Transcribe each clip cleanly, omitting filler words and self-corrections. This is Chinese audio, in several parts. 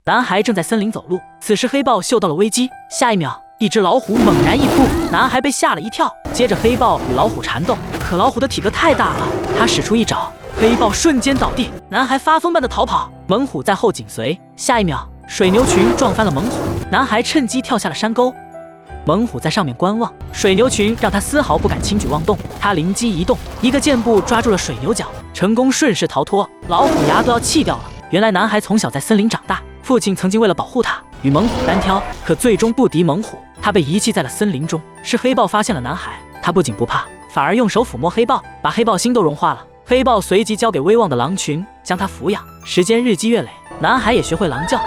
男孩正在森林走路，此时黑豹嗅到了危机，下一秒，一只老虎猛然一扑，男孩被吓了一跳。接着黑豹与老虎缠斗，可老虎的体格太大了，他使出一爪，黑豹瞬间倒地，男孩发疯般的逃跑，猛虎在后紧随。下一秒，水牛群撞翻了猛虎，男孩趁机跳下了山沟。猛虎在上面观望，水牛群让他丝毫不敢轻举妄动。他灵机一动，一个箭步抓住了水牛角，成功顺势逃脱。老虎牙都要气掉了。原来男孩从小在森林长大，父亲曾经为了保护他，与猛虎单挑，可最终不敌猛虎，他被遗弃在了森林中。是黑豹发现了男孩，他不仅不怕，反而用手抚摸黑豹，把黑豹心都融化了。黑豹随即交给威望的狼群，将他抚养。时间日积月累，男孩也学会狼叫。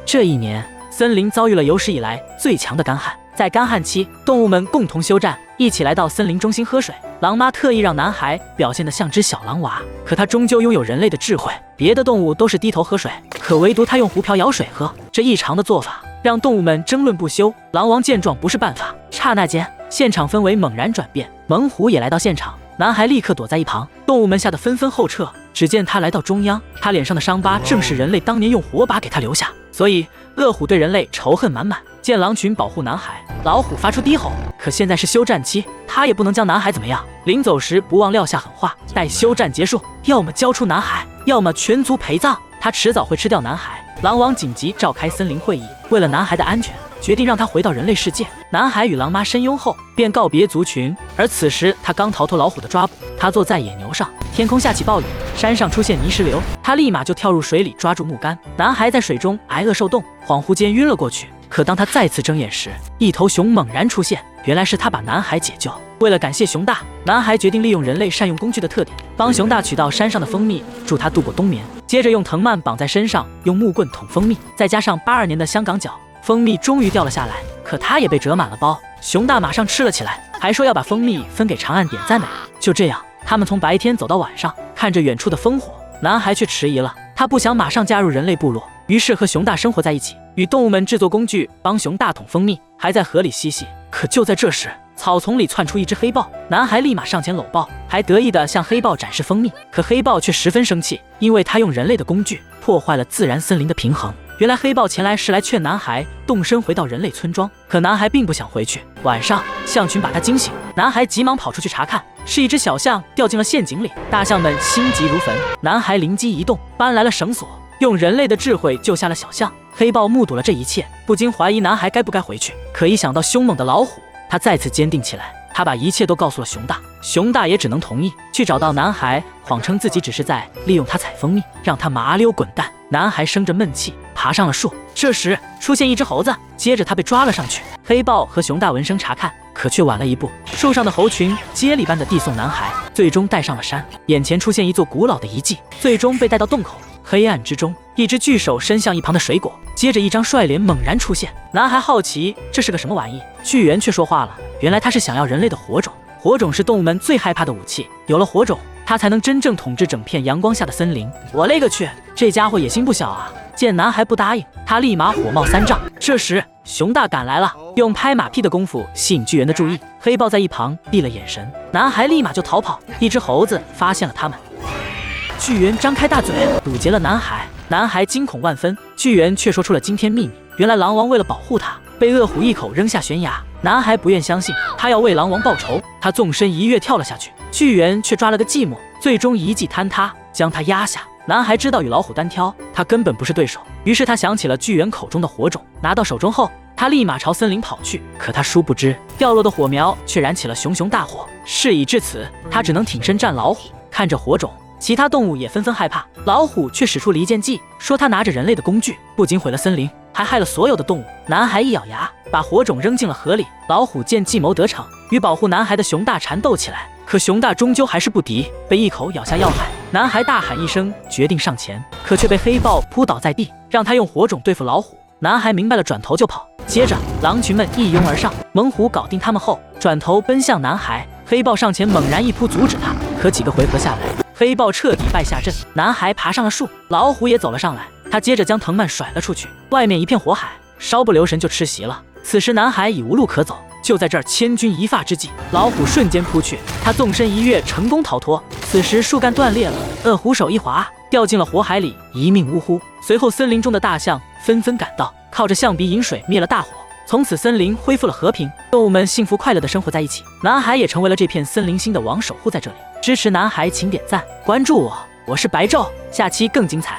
这一年，森林遭遇了有史以来最强的干旱。在干旱期，动物们共同休战，一起来到森林中心喝水。狼妈特意让男孩表现得像只小狼娃，可他终究拥有人类的智慧。别的动物都是低头喝水，可唯独他用壶瓢舀水喝。这异常的做法让动物们争论不休。狼王见状不是办法，刹那间，现场氛围猛然转变。猛虎也来到现场，男孩立刻躲在一旁，动物们吓得纷纷后撤。只见他来到中央，他脸上的伤疤正是人类当年用火把给他留下，所以恶虎对人类仇恨满满。见狼群保护男孩，老虎发出低吼，可现在是休战期，他也不能将男孩怎么样。临走时不忘撂下狠话，待休战结束，要么交出男孩，要么全族陪葬，他迟早会吃掉男孩。狼王紧急召开森林会议，为了男孩的安全，决定让他回到人类世界。男孩与狼妈深拥后，便告别族群。而此时他刚逃脱老虎的抓捕，他坐在野牛上，天空下起暴雨，山上出现泥石流，他立马就跳入水里抓住木杆。男孩在水中挨饿受冻，恍惚间晕了过去。可当他再次睁眼时，一头熊猛然出现，原来是他把男孩解救。为了感谢熊大，男孩决定利用人类善用工具的特点，帮熊大取到山上的蜂蜜，助他度过冬眠。接着用藤蔓绑在身上，用木棍捅蜂蜜，再加上82年的香港脚，蜂蜜终于掉了下来。可他也被折满了包，熊大马上吃了起来，还说要把蜂蜜分给长按点赞的人。就这样，他们从白天走到晚上，看着远处的烽火，男孩却迟疑了，他不想马上加入人类部落，于是和熊大生活在一起，与动物们制作工具，帮熊大捅蜂蜜，还在河里嬉戏。可就在这时，草丛里窜出一只黑豹，男孩立马上前搂抱，还得意地向黑豹展示蜂蜜。可黑豹却十分生气，因为他用人类的工具破坏了自然森林的平衡。原来黑豹前来是来劝男孩动身回到人类村庄，可男孩并不想回去。晚上，象群把他惊醒，男孩急忙跑出去查看，是一只小象掉进了陷阱里，大象们心急如焚。男孩灵机一动，搬来了绳索，用人类的智慧救下了小象。黑豹目睹了这一切，不禁怀疑男孩该不该回去。可一想到凶猛的老虎，他再次坚定起来。他把一切都告诉了熊大，熊大也只能同意，去找到男孩，谎称自己只是在利用他采蜂蜜，让他麻溜滚蛋。男孩生着闷气，爬上了树。这时出现一只猴子，接着他被抓了上去。黑豹和熊大闻声查看，可却晚了一步，树上的猴群接力般的递送男孩，最终带上了山。眼前出现一座古老的遗迹，最终被带到洞口。黑暗之中，一只巨手伸向一旁的水果，接着一张帅脸猛然出现。男孩好奇这是个什么玩意，巨猿却说话了，原来他是想要人类的火种。火种是动物们最害怕的武器，有了火种，他才能真正统治整片阳光下的森林。我勒个去，这家伙野心不小啊！见男孩不答应，他立马火冒三丈。这时熊大赶来了，用拍马屁的功夫吸引巨猿的注意。黑豹在一旁闭了眼神，男孩立马就逃跑。一只猴子发现了他们，巨猿张开大嘴堵截了男孩，男孩惊恐万分。巨猿却说出了惊天秘密，原来狼王为了保护他，被恶虎一口扔下悬崖。男孩不愿相信，他要为狼王报仇，他纵身一跃跳了下去。巨猿却抓了个寂寞，最终一骑坍塌，将他压下。男孩知道与老虎单挑，他根本不是对手，于是他想起了巨猿口中的火种，拿到手中后，他立马朝森林跑去。可他殊不知，掉落的火苗却燃起了熊熊大火。事已至此，他只能挺身战老虎。看着火种，其他动物也纷纷害怕，老虎却使出离间计，说他拿着人类的工具，不仅毁了森林，还害了所有的动物。男孩一咬牙，把火种扔进了河里。老虎见计谋得逞，与保护男孩的熊大缠斗起来，可熊大终究还是不敌，被一口咬下要害。男孩大喊一声，决定上前，可却被黑豹扑倒在地，让他用火种对付老虎。男孩明白了，转头就跑。接着狼群们一拥而上，猛虎搞定他们后，转头奔向男孩。黑豹上前猛然一扑阻止他，可几个回合下来，黑豹彻底败下阵。男孩爬上了树，老虎也走了上来，他接着将藤蔓甩了出去，外面一片火海，稍不留神就吃席了。此时男孩已无路可走，就在这儿千钧一发之际，老虎瞬间扑去，他纵身一跃成功逃脱。此时树干断裂了，恶虎手一滑，掉进了火海里，一命呜呼。随后，森林中的大象纷纷赶到，靠着象鼻饮水灭了大火。从此，森林恢复了和平，动物们幸福快乐地生活在一起。南海也成为了这片森林新的王，守护在这里。支持南海，请点赞关注我，我是白昼，下期更精彩。